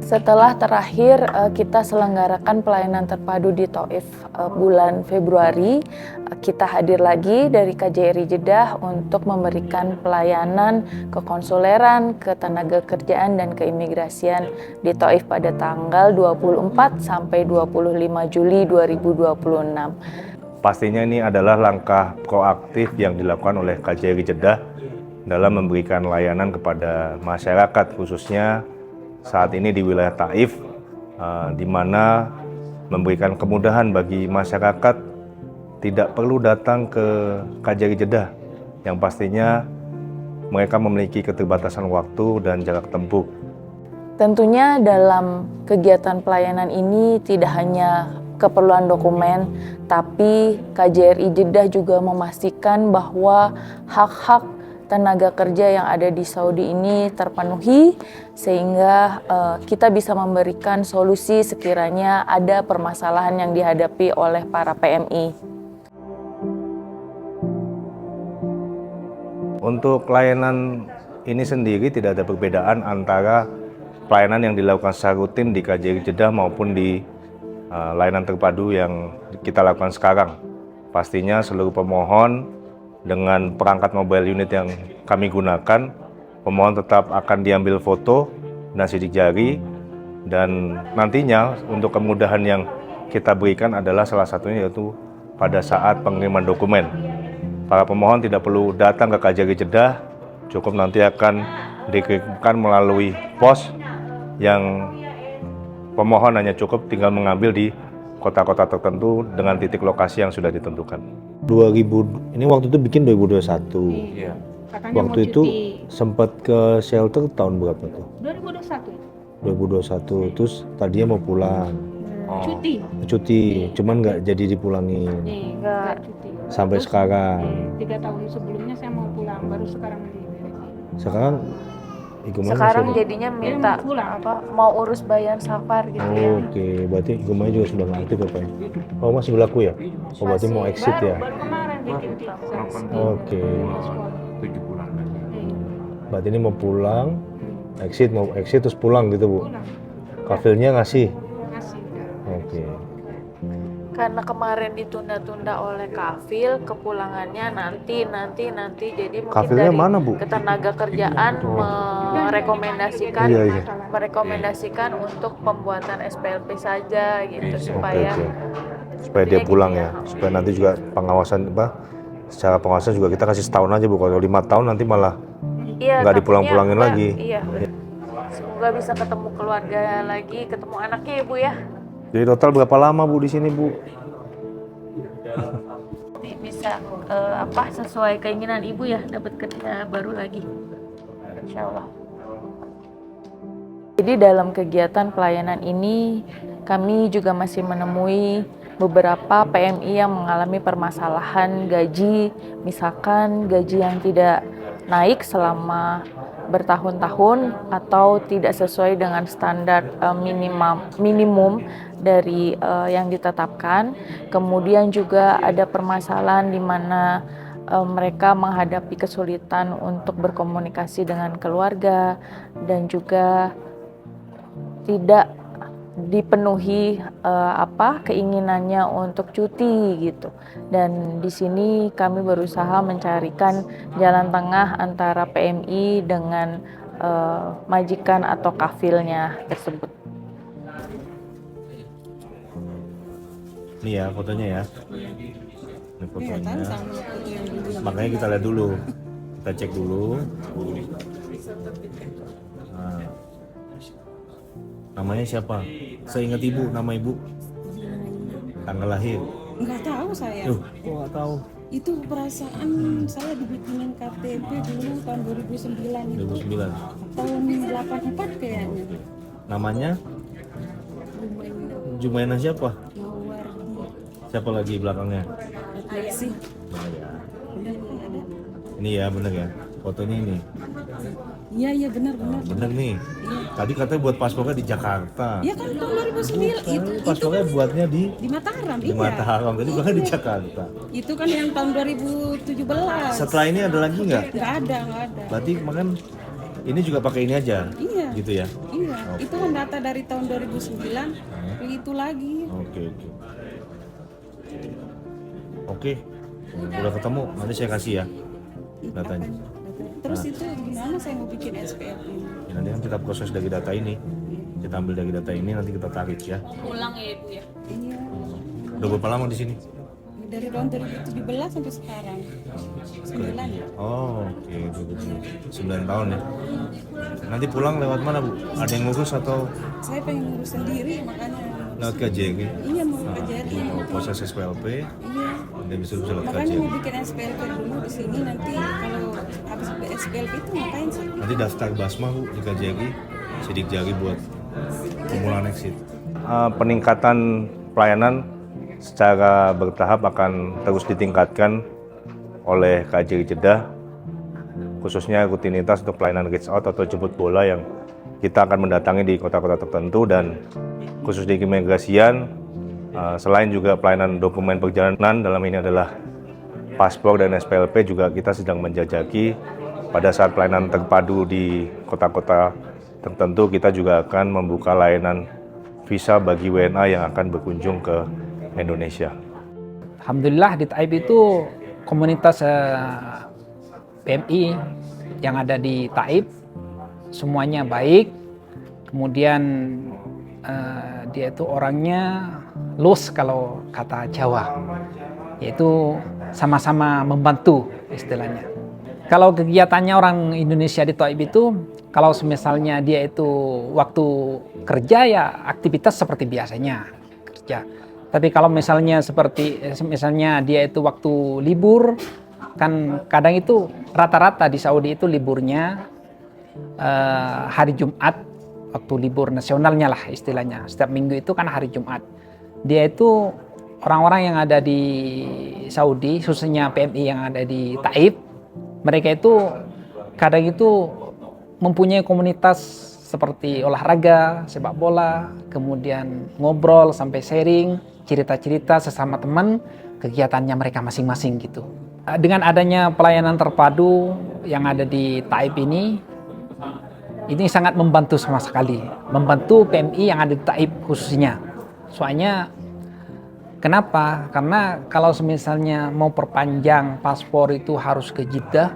Setelah terakhir kita selenggarakan pelayanan terpadu di Thaif bulan Februari, kita hadir lagi dari KJRI Jeddah untuk memberikan pelayanan kekonsuleran, ketenagakerjaan dan keimigrasian di Thaif pada tanggal 24 sampai 25 Juli 2026. Pastinya ini adalah langkah proaktif yang dilakukan oleh KJRI Jeddah dalam memberikan layanan kepada masyarakat, khususnya saat ini di wilayah Thaif, di mana memberikan kemudahan bagi masyarakat tidak perlu datang ke KJRI Jeddah, yang pastinya mereka memiliki keterbatasan waktu dan jarak tempuh. Tentunya dalam kegiatan pelayanan ini tidak hanya keperluan dokumen, tapi KJRI Jeddah juga memastikan bahwa hak-hak tenaga kerja yang ada di Saudi ini terpenuhi, sehingga kita bisa memberikan solusi sekiranya ada permasalahan yang dihadapi oleh para PMI. Untuk layanan ini sendiri tidak ada perbedaan antara pelayanan yang dilakukan secara rutin di KJRI Jeddah maupun di layanan terpadu yang kita lakukan sekarang. Pastinya seluruh pemohon dengan perangkat mobile unit yang kami gunakan, pemohon tetap akan diambil foto dan sidik jari, dan nantinya untuk kemudahan yang kita berikan adalah salah satunya yaitu pada saat pengiriman dokumen. Para pemohon tidak perlu datang ke KJRI Jeddah, cukup nanti akan dikirimkan melalui pos yang pemohon hanya cukup tinggal mengambil di kota-kota tertentu dengan titik lokasi yang sudah ditentukan. 2000 ini waktu itu bikin 2021. Iya. Waktu itu sempat ke shelter tahun berapa tuh? 2021. 2021. Terus tadinya mau pulang. Cuti, cuman nggak jadi dipulangin. Enggak cuti. Sampai Terus, sekarang. 3 tahun sebelumnya saya mau pulang, baru sekarang diberesin. Sekarang Igumanya Sekarang masih ada? jadinya minta mau urus bayan safar gitu ya. Oke, berarti Igumanya juga sudah nggak aktif apa ya? Oh, masih berlaku ya? Oh, berarti mau exit ya? Baru kemarin bikin visa. Oke. 7 bulan lagi. Berarti ini mau pulang, mau exit terus pulang gitu, Bu? Pulang. Kafilnya ngasih? Ngasih. Oke. Karena kemarin ditunda-tunda oleh kafil, kepulangannya nanti jadi mungkin Kafilnya dari mana, Bu? ketenaga kerjaan merekomendasikan Iya. merekomendasikan untuk pembuatan SPLP saja gitu supaya Oke. Supaya dia intinya pulang gitu ya. Supaya nanti juga pengawasan secara pengawasan juga kita kasih setahun aja, Bu. Kalau 5 tahun nanti malah Iya, nggak takutnya dipulang-pulangin nggak, lagi. Iya. Semoga bisa ketemu keluarga lagi, ketemu anaknya ya Bu ya. Jadi total berapa lama, Bu, di sini, Bu? Bisa sesuai keinginan Ibu ya, dapat kerja baru lagi. Insya Allah. Jadi dalam kegiatan pelayanan ini kami juga masih menemui beberapa PMI yang mengalami permasalahan gaji, misalkan gaji yang tidak naik selama bertahun-tahun atau tidak sesuai dengan standar minimum dari yang ditetapkan. Kemudian juga ada permasalahan di mana mereka menghadapi kesulitan untuk berkomunikasi dengan keluarga dan juga tidak dipenuhi keinginannya untuk cuti gitu. Dan di sini kami berusaha mencarikan jalan tengah antara PMI dengan majikan atau kafilnya tersebut. Ini ya fotonya ya. Ini fotonya. Makanya kita lihat dulu. Kita cek dulu. Nah. Namanya siapa? Seingat Ibu, nama Ibu. Tanggal lahir. Nggak tahu saya. Kok nggak tahu? Itu perasaan saya dibikinin KTP dulu tahun 2009 itu. 2009. Tahun 84 kayaknya. Namanya? Jumaina siapa? Mawar. Siapa lagi belakangnya? Lexi. Nah, ya. Ini ya bener ya. Fotonya ini. Iya benar. Bener nih. Tadi katanya buat paspornya di Jakarta. Iya kan tahun 2009 itu Paspornya buatnya di Mataram. di Mataram. Tadi bahkan di Jakarta. Itu kan yang tahun 2017. Setelah ini ada lagi nggak? Nggak ada. Berarti makan ini juga pakai ini aja. Iya. gitu ya. Iya, itu kan data dari tahun 2009, begitu lagi. Oke. Oke, udah ketemu, nanti saya kasih ya datanya. Terus itu gimana saya mau bikin SPL ini? Ya, nanti kan kita proses dari data ini, kita ambil dari data ini, nanti kita tarik ya. Ulang ya Ibu ya. Iya, Udah berapa lama di sini? dari tahun 2017 sampai sekarang. 9 ya? Oh, oke, betul. 9 tahun ya. Nanti pulang lewat mana Bu? Ada yang ngurus atau Saya pengen ngurus sendiri, makanya. lewat KJG? Iya, mau ke KJRI. Mau proses SPLP, Iya, dan bisa lewat makanya KJG. mau bikin SPLP dulu di sini, nanti kalau habis SPLP itu ngapain sih? Nanti daftar Basma Bu di KJG, sidik jari buat pemulaan exit. Peningkatan pelayanan secara bertahap akan terus ditingkatkan oleh KJRI Jeddah, khususnya rutinitas untuk pelayanan reach out atau jemput bola yang kita akan mendatangi di kota-kota tertentu, dan khusus di keimigrasian, selain juga pelayanan dokumen perjalanan, dalam ini adalah paspor dan SPLP, juga kita sedang menjajaki pada saat pelayanan terpadu di kota-kota tertentu, kita juga akan membuka layanan visa bagi WNA yang akan berkunjung ke Indonesia. Alhamdulillah di Taib itu komunitas PMI yang ada di Taib semuanya baik. Kemudian dia itu orangnya los kalau kata Jawa, yaitu sama-sama membantu istilahnya. Kalau kegiatannya orang Indonesia di Taib itu, kalau misalnya dia itu waktu kerja ya aktivitas seperti biasanya kerja. Tapi kalau misalnya dia itu waktu libur, kan kadang itu rata-rata di Saudi itu liburnya hari Jumat, waktu libur nasionalnya lah istilahnya. Setiap minggu itu kan hari Jumat. Dia itu orang-orang yang ada di Saudi, khususnya PMI yang ada di Taib, mereka itu kadang itu mempunyai komunitas seperti olahraga, sepak bola, kemudian ngobrol sampai sharing, cerita-cerita sesama teman, kegiatannya mereka masing-masing gitu. Dengan adanya pelayanan terpadu yang ada di Taib ini sangat membantu sama sekali. Membantu PMI yang ada di Taib khususnya. Soalnya, kenapa? Karena kalau misalnya mau perpanjang paspor itu harus ke Jeddah,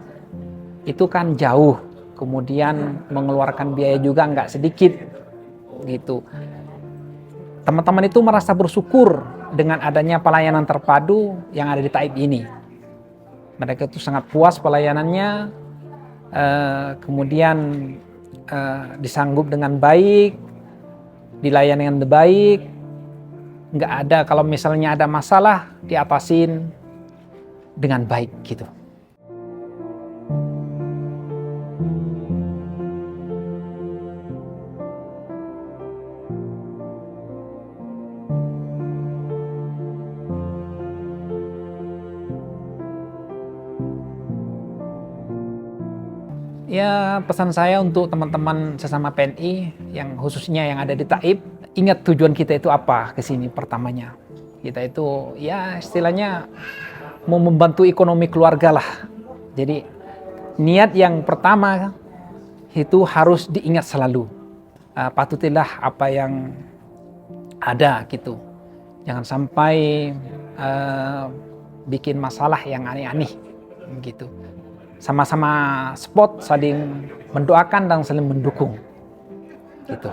itu kan jauh. Kemudian mengeluarkan biaya juga nggak sedikit gitu. Teman-teman itu merasa bersyukur dengan adanya pelayanan terpadu yang ada di Taib ini. Mereka itu sangat puas pelayanannya, kemudian disanggup dengan baik, dilayani dengan baik, nggak ada kalau misalnya ada masalah diatasin dengan baik gitu. Ya, pesan saya untuk teman-teman sesama PNI yang khususnya yang ada di Taib, ingat tujuan kita itu apa ke sini pertamanya. Kita itu ya istilahnya mau membantu ekonomi keluarga lah. Jadi niat yang pertama itu harus diingat selalu. Patutilah apa yang ada gitu. Jangan sampai bikin masalah yang aneh-aneh gitu. Sama-sama sport, saling mendoakan dan saling mendukung gitu.